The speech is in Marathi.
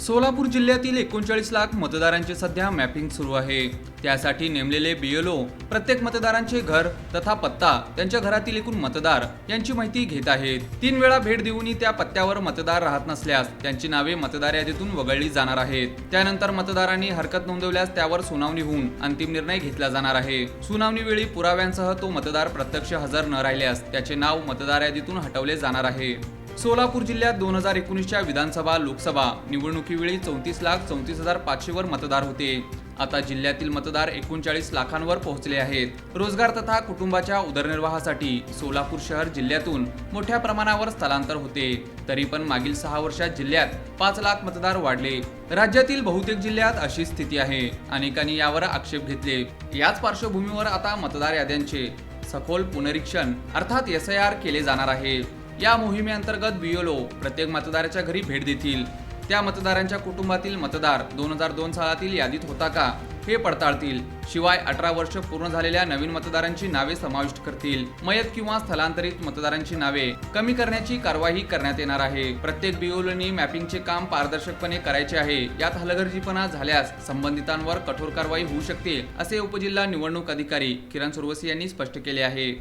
सोलापूर जिल्ह्यातील 39 लाख मतदारांचे सध्या मॅपिंग सुरू आहे। त्यासाठी नेमलेले बीएलओ प्रत्येक मतदारांचे घर तथा पत्ता, त्यांच्या घरातील एकूण मतदार यांची माहिती घेत आहेत। 3 वेळा भेट देऊनही त्या पत्त्यावर मतदार राहत नसल्यास त्यांची नावे मतदार यादीतून वगळली जाणार आहेत। त्यानंतर मतदारांनी हरकत नोंदवल्यास त्यावर सुनावणी होऊन अंतिम निर्णय घेतला जाणार आहे। सुनावणीवेळी पुराव्यांसह तो मतदार प्रत्यक्ष हजर न राहिल्यास त्याचे नाव मतदार यादीतून हटवले जाणार आहे। सोलापूर जिल्ह्यात 2019च्या विधानसभा लोकसभा निवडणुकीवेळी 34,34,500 वर मतदार होते। आता जिल्ह्यातील मतदार 39 लाखांवर पोहोचले आहेत। रोजगार तथा कुटुंबाच्या उदरनिर्वाहासाठी सोलापूर शहर जिल्ह्यातून मोठ्या प्रमाणावर स्थलांतर होते। तरी पण मागील 6 वर्षात जिल्ह्यात 5 लाख मतदार वाढले। राज्यातील बहुतेक जिल्ह्यात अशी स्थिती आहे। अनेकांनी यावर आक्षेप घेतले। याच पार्श्वभूमीवर आता मतदार याद्यांचे सखोल पुनरीक्षण अर्थात SIR केले जाणार आहे। या मोहिमेअंतर्गत बीएलओ प्रत्येक मतदाराच्या घरी भेट देतील। त्या मतदारांच्या कुटुंबातील मतदार 2002 सालातील यादीत होता का हे पडताळतील। शिवाय 18 वर्ष पूर्ण झालेल्या नवीन मतदारांची नावे समाविष्ट करतील। मयत किंवा स्थलांतरित मतदारांची नावे कमी करण्याची कारवाई करण्यात येणार आहे। प्रत्येक बीएलओनी मॅपिंगचे काम पारदर्शकपणे करायचे आहे। यात हलगर्जीपणा झाल्यास संबंधितांवर कठोर कारवाई होऊ शकते, असे उपजिल्हा निवडणूक अधिकारी किरण सुरवसी यांनी स्पष्ट केले आहे।